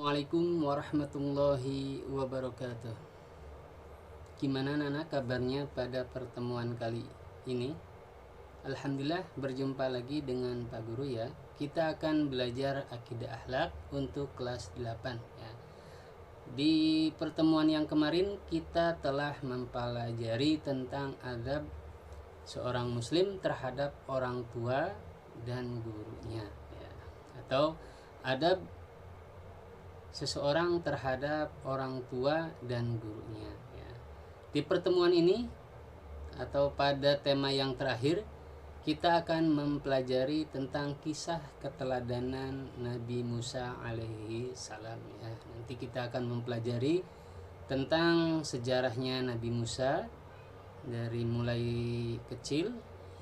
Assalamualaikum warahmatullahi wabarakatuh. Gimana Nana kabarnya pada pertemuan kali ini? Alhamdulillah berjumpa lagi dengan Pak Guru ya. Kita akan belajar akidah akhlak untuk kelas 8 ya. Di pertemuan yang kemarin kita telah mempelajari tentang adab seorang muslim terhadap orang tua dan gurunya ya. Atau adab seseorang terhadap orang tua dan gurunya ya. Di pertemuan ini atau pada tema yang terakhir kita akan mempelajari tentang kisah keteladanan Nabi Musa alaihi salam ya. Nanti kita akan mempelajari tentang sejarahnya Nabi Musa dari mulai kecil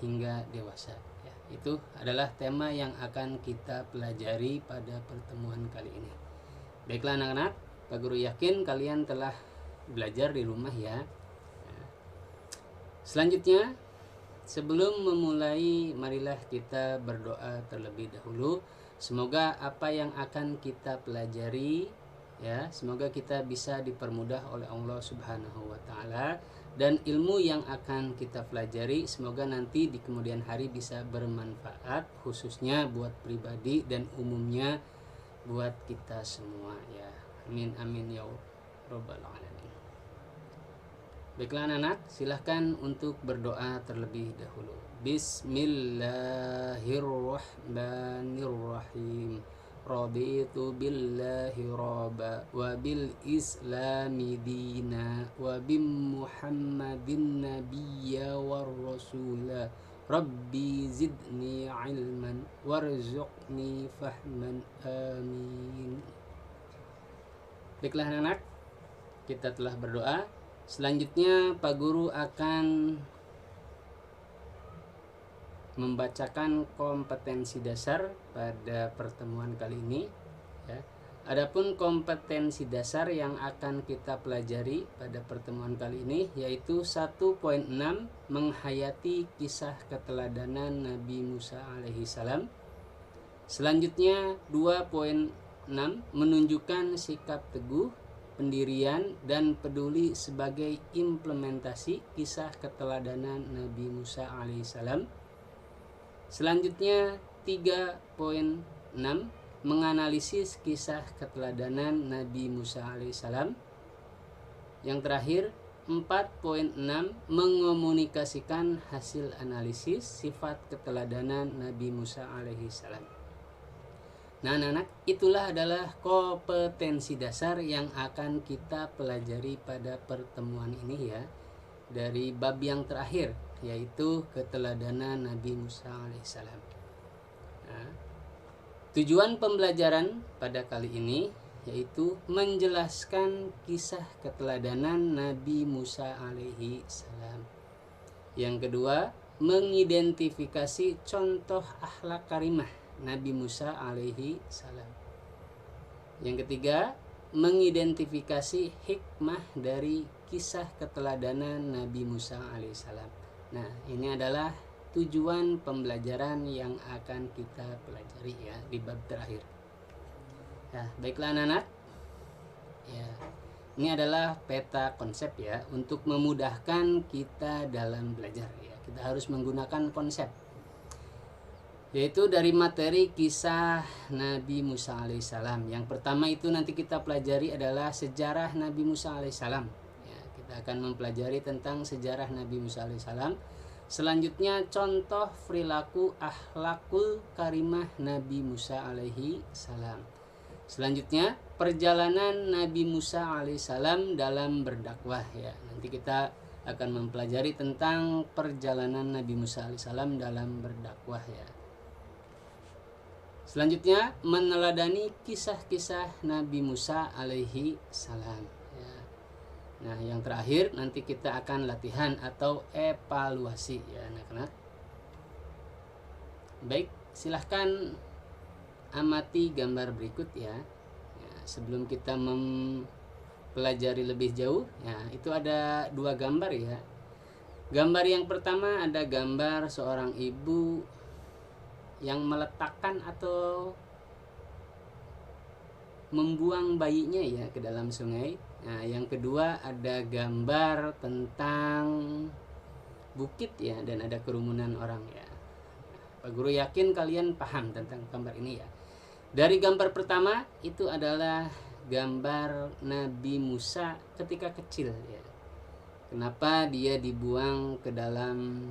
hingga dewasa ya. Itu adalah tema yang akan kita pelajari pada pertemuan kali ini. Baiklah anak-anak, Pak Guru yakin kalian telah belajar di rumah ya. Selanjutnya, sebelum memulai, marilah kita berdoa terlebih dahulu. Semoga apa yang akan kita pelajari ya, semoga kita bisa dipermudah oleh Allah Subhanahu wa taala, dan ilmu yang akan kita pelajari semoga nanti di kemudian hari bisa bermanfaat, khususnya buat pribadi dan umumnya buat kita semua ya. Amin amin ya rabbal alamin. Baiklah anak-anak, silahkan untuk berdoa terlebih dahulu. Bismillahirrahmanirrahim. Raditu billahi rabba wa bil islami dina wa bim muhammadin nabiyya war rasula. Rabbi zidni ilman warzuqni fahman amin. Baiklah anak-anak, kita telah berdoa. Selanjutnya Pak Guru akan membacakan kompetensi dasar pada pertemuan kali ini ya. Adapun kompetensi dasar yang akan kita pelajari pada pertemuan kali ini yaitu 1.6 menghayati kisah keteladanan Nabi Musa alaihi salam. Selanjutnya 2.6 menunjukkan sikap teguh, pendirian dan peduli sebagai implementasi kisah keteladanan Nabi Musa alaihi salam. Selanjutnya 3.6 menganalisis kisah keteladanan Nabi Musa alaihissalam. Yang terakhir 4.6 mengomunikasikan hasil analisis sifat keteladanan Nabi Musa alaihissalam. Nah anak-anak, itulah adalah kompetensi dasar yang akan kita pelajari pada pertemuan ini ya, dari bab yang terakhir yaitu keteladanan Nabi Musa alaihissalam. Nah, tujuan pembelajaran pada kali ini yaitu menjelaskan kisah keteladanan Nabi Musa alaihi salam. Yang kedua, mengidentifikasi contoh akhlak karimah Nabi Musa alaihi salam. Yang ketiga, mengidentifikasi hikmah dari kisah keteladanan Nabi Musa alaihi salam. Nah, ini adalah tujuan pembelajaran yang akan kita pelajari ya di bab terakhir. Nah, baiklah anak-anak. Ya, ini adalah peta konsep ya untuk memudahkan kita dalam belajar ya. Kita harus menggunakan konsep. Yaitu dari materi kisah Nabi Musa alaihissalam. Yang pertama itu nanti kita pelajari adalah sejarah Nabi Musa alaihissalam. Ya, kita akan mempelajari tentang sejarah Nabi Musa alaihissalam. Selanjutnya contoh perilaku akhlakul karimah Nabi Musa alaihi salam. Selanjutnya perjalanan Nabi Musa alaihi salam dalam berdakwah ya. Nanti kita akan mempelajari tentang perjalanan Nabi Musa alaihi salam dalam berdakwah ya. Selanjutnya meneladani kisah-kisah Nabi Musa alaihi salam. Nah, yang terakhir nanti kita akan latihan atau evaluasi ya anak-anak. Baik, silahkan amati gambar berikut ya. Sebelum kita mempelajari lebih jauh, ya itu ada dua gambar ya. Gambar yang pertama ada gambar seorang ibu yang meletakkan atau membuang bayinya ya ke dalam sungai. Nah, yang kedua ada gambar tentang bukit ya, dan ada kerumunan orang ya. Pak Guru yakin kalian paham tentang gambar ini ya. Dari gambar pertama itu adalah gambar Nabi Musa ketika kecil ya. Kenapa dia dibuang ke dalam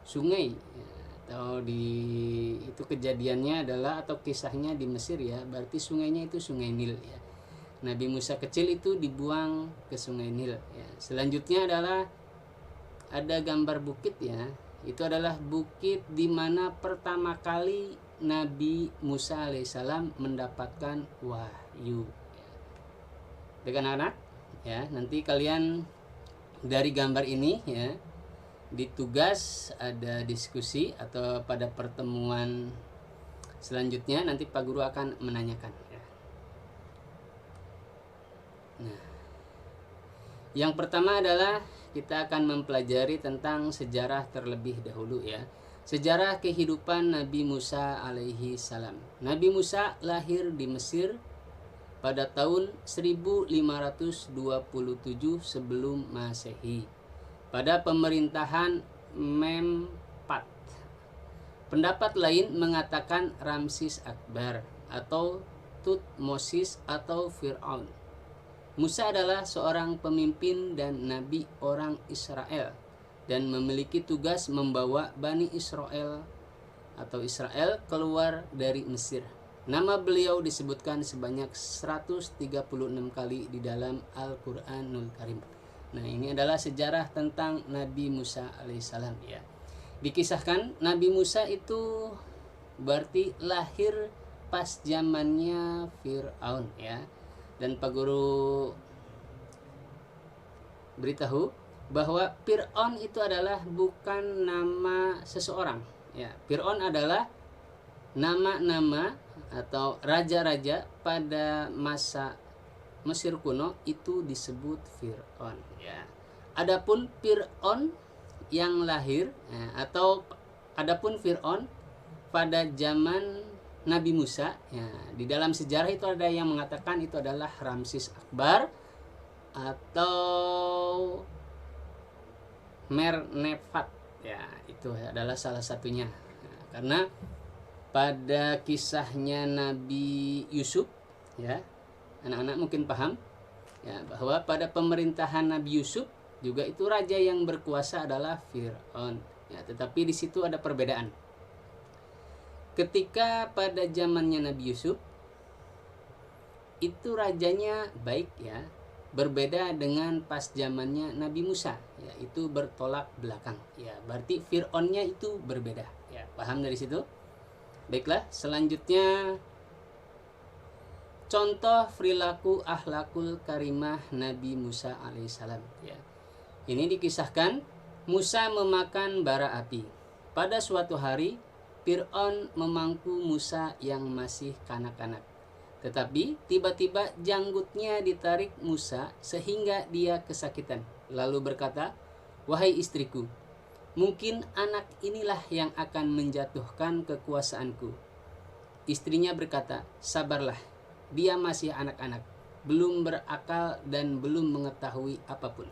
sungai ya, atau itu kejadiannya adalah, atau kisahnya di Mesir ya, berarti sungainya itu sungai Nil ya. Nabi Musa kecil itu dibuang ke sungai Nil ya. Selanjutnya adalah ada gambar bukit ya. Itu adalah bukit di mana pertama kali Nabi Musa alaihissalam mendapatkan wahyu ya. Dengan anak ya, nanti kalian dari gambar ini ya, ditugas ada diskusi atau pada pertemuan selanjutnya nanti Pak Guru akan menanyakan ya. Nah, yang pertama adalah kita akan mempelajari tentang sejarah terlebih dahulu ya. Sejarah kehidupan Nabi Musa alaihi salam. Nabi Musa lahir di Mesir pada tahun 1527 sebelum Masehi pada pemerintahan Mempat. Pendapat lain mengatakan Ramsis Akbar atau Tutmosis atau Fir'aun. Musa adalah seorang pemimpin dan nabi orang Israel dan memiliki tugas membawa Bani Israel atau Israel keluar dari Mesir. Nama beliau disebutkan sebanyak 136 kali di dalam Al-Quranul Karim. Nah, ini adalah sejarah tentang Nabi Musa alaihissalam ya. Dikisahkan Nabi Musa itu berarti lahir pas zamannya Fir'aun ya. Dan Pak Guru beritahu bahwa Fir'aun itu adalah bukan nama seseorang ya. Fir'aun adalah nama-nama atau raja-raja pada masa Mesir kuno itu disebut Fir'aun ya. Adapun Fir'aun yang lahir ya, atau adapun Fir'aun pada zaman Nabi Musa ya, di dalam sejarah itu ada yang mengatakan itu adalah Ramsis Akbar atau Mernephat ya, itu adalah salah satunya ya, karena pada kisahnya Nabi Yusuf ya, anak-anak mungkin paham ya, bahwa pada pemerintahan Nabi Yusuf juga itu raja yang berkuasa adalah Fir'aun ya, tetapi di situ ada perbedaan. Ketika pada zamannya Nabi Yusuf itu rajanya baik ya, berbeda dengan pas zamannya Nabi Musa ya, itu bertolak belakang ya, berarti Fir'aunnya itu berbeda ya, paham dari situ? Baiklah, selanjutnya contoh perilaku akhlakul karimah Nabi Musa alaihissalam ya. Ini dikisahkan Musa memakan bara api. Pada suatu hari Fir'aun memangku Musa yang masih kanak-kanak. Tetapi tiba-tiba janggutnya ditarik Musa sehingga dia kesakitan. Lalu berkata, "Wahai istriku, mungkin anak inilah yang akan menjatuhkan kekuasaanku." Istrinya berkata, "Sabarlah, dia masih anak-anak, belum berakal dan belum mengetahui apapun."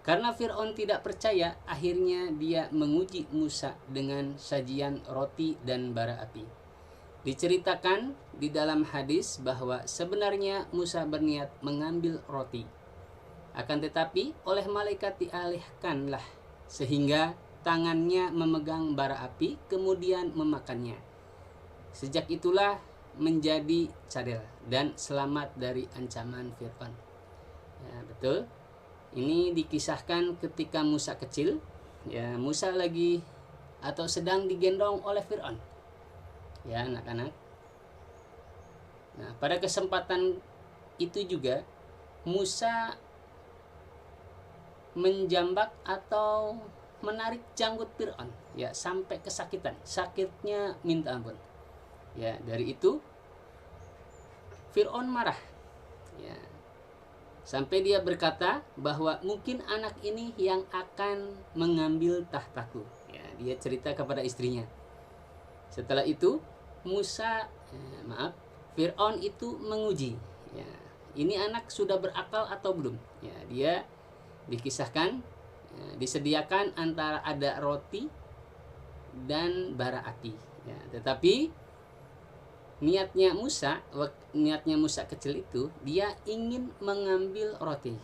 Karena Fir'aun tidak percaya, akhirnya dia menguji Musa dengan sajian roti dan bara api. Diceritakan di dalam hadis bahwa sebenarnya Musa berniat mengambil roti. Akan tetapi oleh malaikat dialihkanlah sehingga tangannya memegang bara api kemudian memakannya. Sejak itulah menjadi cadel dan selamat dari ancaman Fir'aun. Ya, betul. Ini dikisahkan ketika Musa kecil, ya Musa lagi atau sedang digendong oleh Fir'aun. Ya anak-anak. Nah, pada kesempatan itu juga Musa menjambak atau menarik janggut Fir'aun ya sampai kesakitan. Sakitnya minta ampun. Ya, dari itu Fir'aun marah. Ya. Sampai dia berkata bahwa mungkin anak ini yang akan mengambil tahtaku. Ya, dia cerita kepada istrinya. Setelah itu Fir'aun itu menguji, ya, ini anak sudah berakal atau belum. Ya, dia dikisahkan, ya, disediakan antara ada roti dan bara api. Ya, tetapi niatnya Musa kecil itu dia ingin mengambil roti.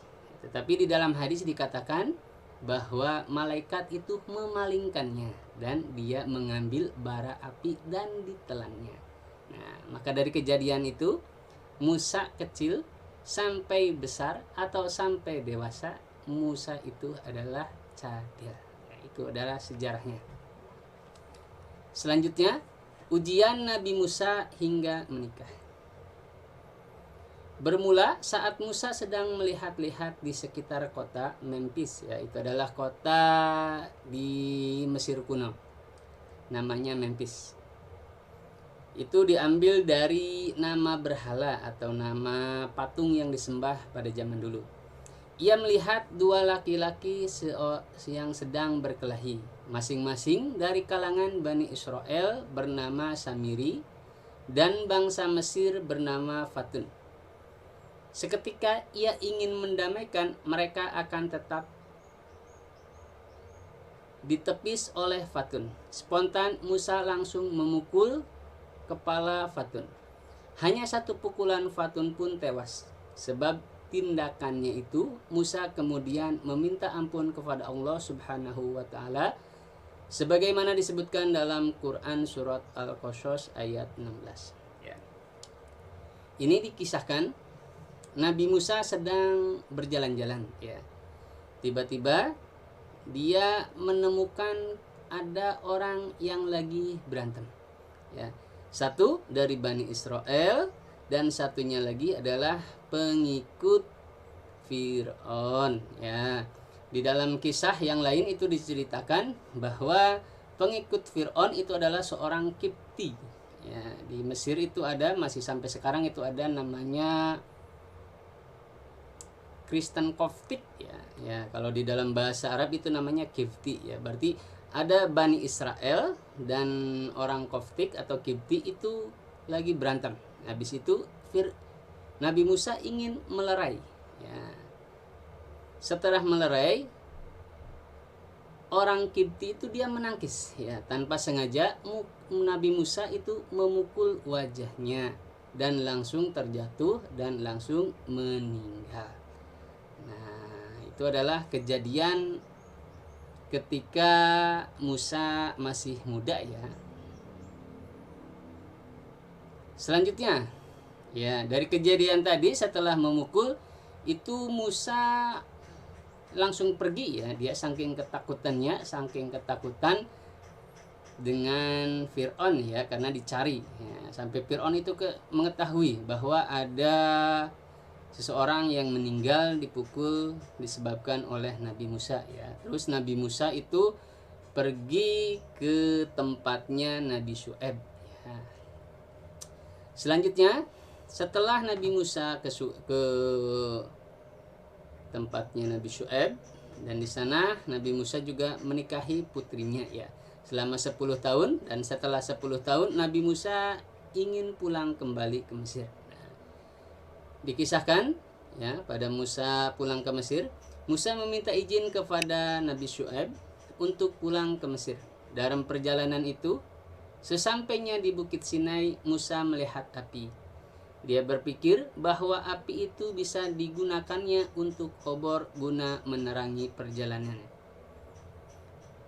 Tetapi di dalam hadis dikatakan bahwa malaikat itu memalingkannya dan dia mengambil bara api dan ditelannya. Nah, maka dari kejadian itu Musa kecil sampai besar atau sampai dewasa, Musa itu adalah cadil. Nah, itu adalah sejarahnya. Selanjutnya, ujian Nabi Musa hingga menikah. Bermula saat Musa sedang melihat-lihat di sekitar kota Memphis, ya, itu adalah kota di Mesir kuno. Namanya Memphis. Itu diambil dari nama berhala atau nama patung yang disembah pada zaman dulu. Ia melihat dua laki-laki yang sedang berkelahi, masing-masing dari kalangan Bani Israel bernama Samiri dan bangsa Mesir bernama Fatun. Seketika ia ingin mendamaikan, mereka akan tetap ditepis oleh Fatun. Spontan Musa langsung memukul kepala Fatun. Hanya satu pukulan Fatun pun tewas. Sebab tindakannya itu, Musa kemudian meminta ampun kepada Allah Subhanahu wa taala sebagaimana disebutkan dalam Quran surat Al-Qasas ayat 16. Ya. Ini dikisahkan Nabi Musa sedang berjalan-jalan, ya. Tiba-tiba dia menemukan ada orang yang lagi berantem. Ya. Satu dari Bani Israel dan satunya lagi adalah pengikut Fir'aun, ya. Di dalam kisah yang lain itu diceritakan bahwa pengikut Fir'aun itu adalah seorang Kipti. Ya, di Mesir itu ada, masih sampai sekarang itu ada namanya Kristen Koptik, ya. Ya, kalau di dalam bahasa Arab itu namanya Kipti, ya. Berarti ada Bani Israel dan orang Koptik atau Kipti itu lagi berantem. Habis itu Nabi Musa ingin melerai, ya. Setelah melerai, orang Kipti itu dia menangkis, ya, tanpa sengaja Nabi Musa itu memukul wajahnya dan langsung terjatuh dan langsung meninggal. Nah, itu adalah kejadian ketika Musa masih muda, ya. Selanjutnya, ya, dari kejadian tadi setelah memukul itu Musa langsung pergi, ya. Dia saking ketakutan dengan Fir'aun, ya, karena dicari, ya. Sampai Fir'aun itu mengetahui bahwa ada seseorang yang meninggal dipukul disebabkan oleh Nabi Musa, ya. Terus Nabi Musa itu pergi ke tempatnya Nabi Syu'aib, ya. Selanjutnya, setelah Nabi Musa ke tempatnya Nabi Syu'aib, dan di sana Nabi Musa juga menikahi putrinya, ya, selama 10 tahun. Dan setelah 10 tahun Nabi Musa ingin pulang kembali ke Mesir. Dikisahkan, ya, pada Musa pulang ke Mesir, Musa meminta izin kepada Nabi Syu'aib untuk pulang ke Mesir. Dalam perjalanan itu, sesampainya di Bukit Sinai, Musa melihat api. Dia berpikir bahwa api itu bisa digunakannya untuk obor guna menerangi perjalanan.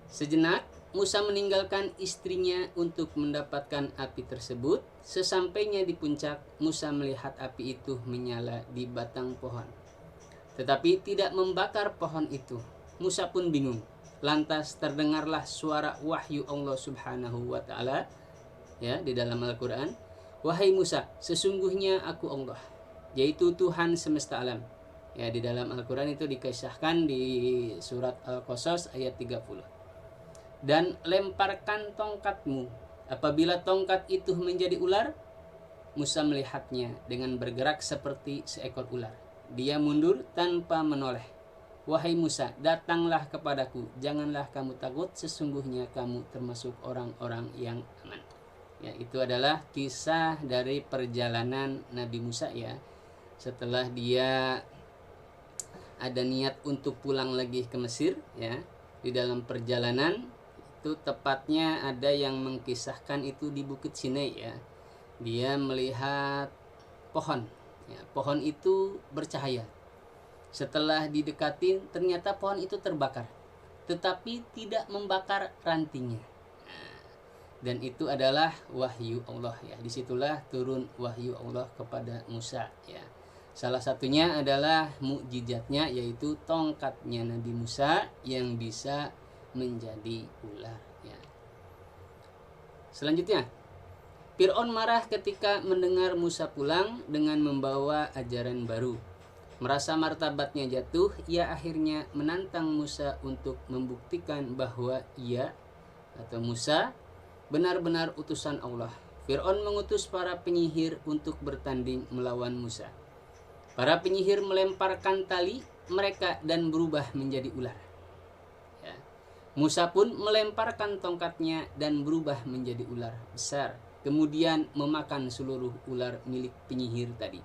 Sejenak, Musa meninggalkan istrinya untuk mendapatkan api tersebut. Sesampainya di puncak, Musa melihat api itu menyala di batang pohon, tetapi tidak membakar pohon itu. Musa pun bingung. Lantas terdengarlah suara wahyu Allah Subhanahu wa taala, ya, di dalam Al-Qur'an. Wahai Musa, sesungguhnya aku Allah, yaitu Tuhan semesta alam. Ya, di dalam Al-Qur'an itu dikisahkan di surat Al-Qasas ayat 30. Dan lemparkan tongkatmu. Apabila tongkat itu menjadi ular, Musa melihatnya dengan bergerak seperti seekor ular. Dia mundur tanpa menoleh. Wahai Musa, datanglah kepadaku, janganlah kamu takut, sesungguhnya kamu termasuk orang-orang yang aman. Ya, itu adalah kisah dari perjalanan Nabi Musa ya. Setelah dia ada niat untuk pulang lagi ke Mesir ya, di dalam perjalanan itu tepatnya ada yang mengkisahkan itu di Bukit Sinai ya. Dia melihat pohon ya, pohon itu bercahaya. Setelah didekatin ternyata pohon itu terbakar, tetapi tidak membakar rantingnya. Dan itu adalah wahyu Allah ya. Disitulah turun wahyu Allah kepada Musa ya. Salah satunya adalah mukjizatnya, yaitu tongkatnya Nabi Musa yang bisa menjadi ular ya. Selanjutnya, Fir'aun marah ketika mendengar Musa pulang dengan membawa ajaran baru. Merasa martabatnya jatuh, ia akhirnya menantang Musa untuk membuktikan bahwa ia atau Musa benar-benar utusan Allah. Fir'aun mengutus para penyihir untuk bertanding melawan Musa. Para penyihir melemparkan tali mereka dan berubah menjadi ular. Ya. Musa pun melemparkan tongkatnya dan berubah menjadi ular besar. Kemudian memakan seluruh ular milik penyihir tadi.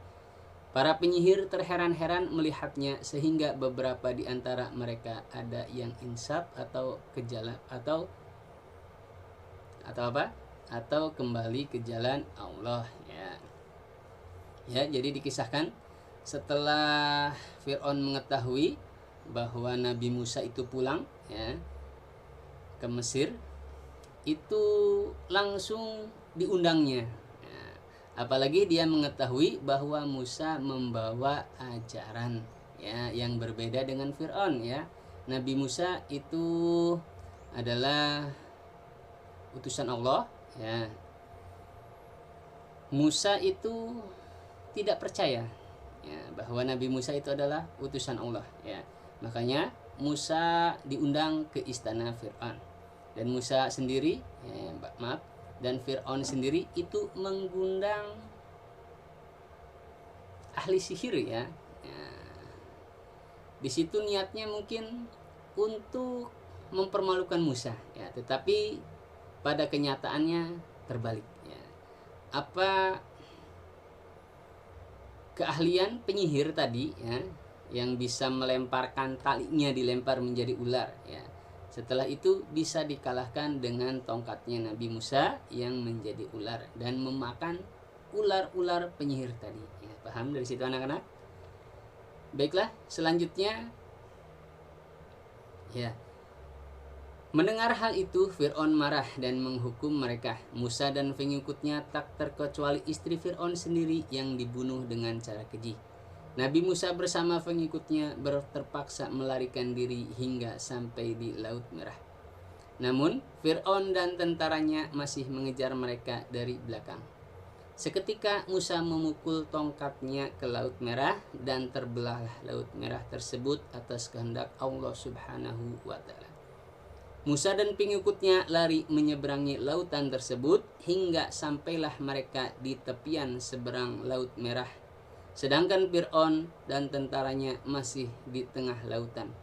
Para penyihir terheran-heran melihatnya, sehingga beberapa di antara mereka ada yang insaf atau kejalan atau apa? Atau kembali ke jalan Allah ya. Ya, jadi dikisahkan setelah Fir'aun mengetahui bahwa Nabi Musa itu pulang ya ke Mesir, itu langsung diundangnya. Ya, apalagi dia mengetahui bahwa Musa membawa ajaran ya yang berbeda dengan Fir'aun ya. Nabi Musa itu adalah utusan Allah ya. Musa itu tidak percaya ya, bahwa Nabi Musa itu adalah utusan Allah ya. Makanya Musa diundang ke istana Fir'aun, dan Musa sendiri dan Fir'aun sendiri itu mengundang ahli sihir ya. Di situ niatnya mungkin untuk mempermalukan Musa ya, tetapi pada kenyataannya terbalik ya. Apa keahlian penyihir tadi ya, yang bisa melemparkan talinya dilempar menjadi ular ya, setelah itu bisa dikalahkan dengan tongkatnya Nabi Musa yang menjadi ular dan memakan ular-ular penyihir tadi ya. Paham dari situ anak-anak? Baiklah, selanjutnya ya. Mendengar hal itu, Fir'aun marah dan menghukum mereka. Musa dan pengikutnya tak terkecuali istri Fir'aun sendiri yang dibunuh dengan cara keji. Nabi Musa bersama pengikutnya terpaksa melarikan diri hingga sampai di Laut Merah. Namun, Fir'aun dan tentaranya masih mengejar mereka dari belakang. Seketika Musa memukul tongkatnya ke Laut Merah dan terbelahlah Laut Merah tersebut atas kehendak Allah Subhanahu wa Ta'ala. Musa dan pengikutnya lari menyeberangi lautan tersebut hingga sampailah mereka di tepian seberang Laut Merah, sedangkan Fir'aun dan tentaranya masih di tengah lautan.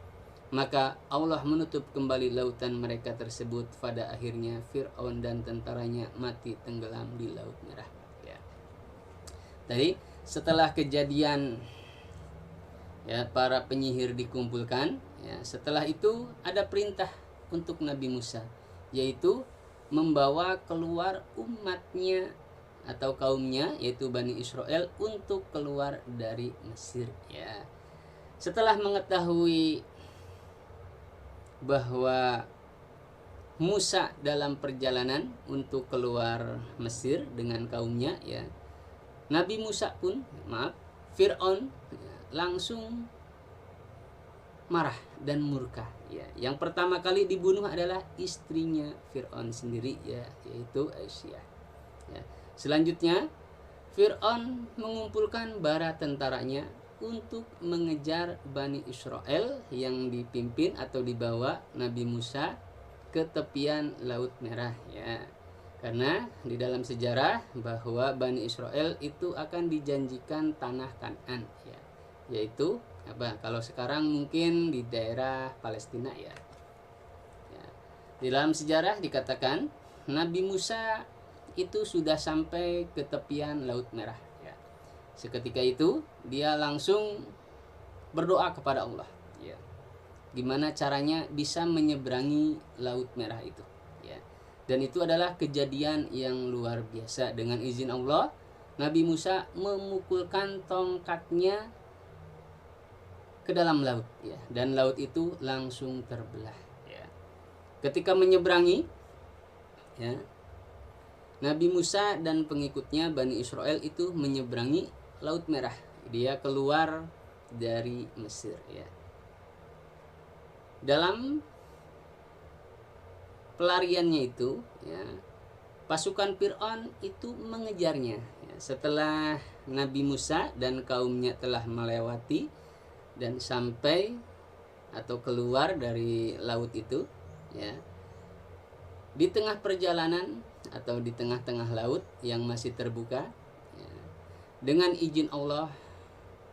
Maka Allah menutup kembali lautan mereka tersebut. Pada akhirnya Fir'aun dan tentaranya mati tenggelam di Laut Merah ya. Tadi setelah kejadian ya, para penyihir dikumpulkan ya, setelah itu ada perintah untuk Nabi Musa, yaitu membawa keluar umatnya atau kaumnya, yaitu Bani Israel, untuk keluar dari Mesir ya. Setelah mengetahui bahwa Musa dalam perjalanan untuk keluar Mesir dengan kaumnya ya, Nabi Musa pun Fir'aun langsung marah dan murka ya. Yang pertama kali dibunuh adalah istrinya Fir'aun sendiri ya, yaitu Aisyah ya. Selanjutnya Fir'aun mengumpulkan bala tentaranya untuk mengejar Bani Israel yang dipimpin atau dibawa Nabi Musa ke tepian Laut Merah ya. Karena di dalam sejarah bahwa Bani Israel itu akan dijanjikan tanah Kan'an ya, yaitu apa? Kalau sekarang mungkin di daerah Palestina ya. Di dalam sejarah dikatakan Nabi Musa itu sudah sampai ke tepian Laut Merah ya. Seketika itu dia langsung berdoa kepada Allah ya. Gimana caranya bisa menyeberangi Laut Merah itu ya. Dan itu adalah kejadian yang luar biasa. Dengan izin Allah, Nabi Musa memukulkan tongkatnya ke dalam laut ya, dan laut itu langsung terbelah ya. Ketika menyeberangi ya, Nabi Musa dan pengikutnya Bani Israel itu menyeberangi Laut Merah. Dia keluar dari Mesir ya. Dalam pelariannya itu ya, pasukan Fir'aun itu mengejarnya ya. Setelah Nabi Musa dan kaumnya telah melewati dan sampai atau keluar dari laut itu ya, di tengah perjalanan atau di tengah-tengah laut yang masih terbuka ya, dengan izin Allah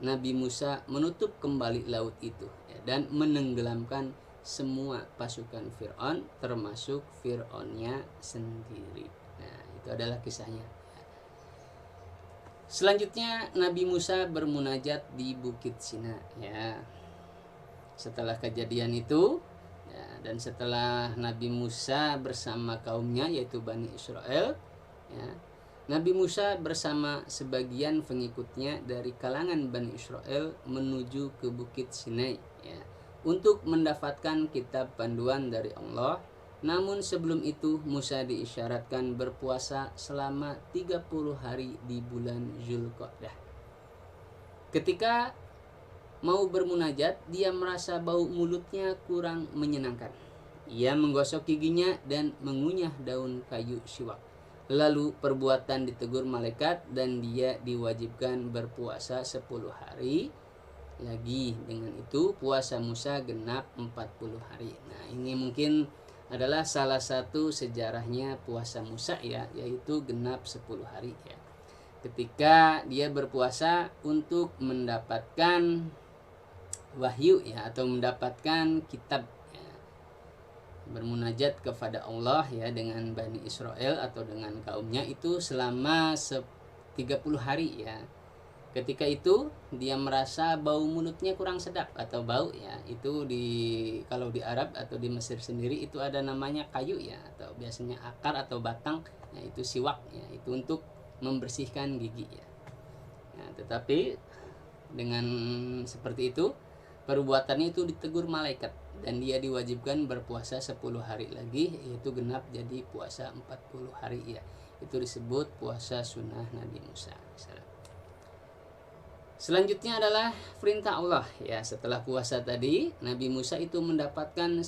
Nabi Musa menutup kembali laut itu ya, dan menenggelamkan semua pasukan Fir'aun termasuk Fir'aunnya sendiri. Nah, itu adalah kisahnya. Selanjutnya Nabi Musa bermunajat di Bukit Sina ya. Setelah kejadian itu ya, dan setelah Nabi Musa bersama kaumnya yaitu Bani Israel ya, Nabi Musa bersama sebagian pengikutnya dari kalangan Bani Israel menuju ke Bukit Sinai ya, untuk mendapatkan kitab panduan dari Allah. Namun sebelum itu Musa diisyaratkan berpuasa selama 30 hari di bulan Zulqa'dah. Ketika mau bermunajat, dia merasa bau mulutnya kurang menyenangkan. Ia menggosok giginya dan mengunyah daun kayu siwak. Lalu perbuatan ditegur malaikat dan dia diwajibkan berpuasa 10 hari lagi. Dengan itu puasa Musa genap 40 hari. Nah, ini mungkin adalah salah satu sejarahnya puasa Musa ya, yaitu genap 10 hari ya. Ketika dia berpuasa untuk mendapatkan wahyu ya, atau mendapatkan kitab ya, bermunajat kepada Allah ya dengan Bani Israel atau dengan kaumnya itu selama 30 hari ya. Ketika itu dia merasa bau mulutnya kurang sedap atau bau ya, itu kalau di Arab atau di Mesir sendiri itu ada namanya kayu ya, atau biasanya akar atau batang ya, itu siwak ya, itu untuk membersihkan gigi ya. Nah, tetapi dengan seperti itu perbuatannya itu ditegur malaikat dan dia diwajibkan berpuasa 10 hari lagi, yaitu genap jadi puasa 40 hari ya. Itu disebut puasa sunnah Nabi Musa. Selanjutnya adalah perintah Allah ya. Setelah puasa tadi, Nabi Musa itu mendapatkan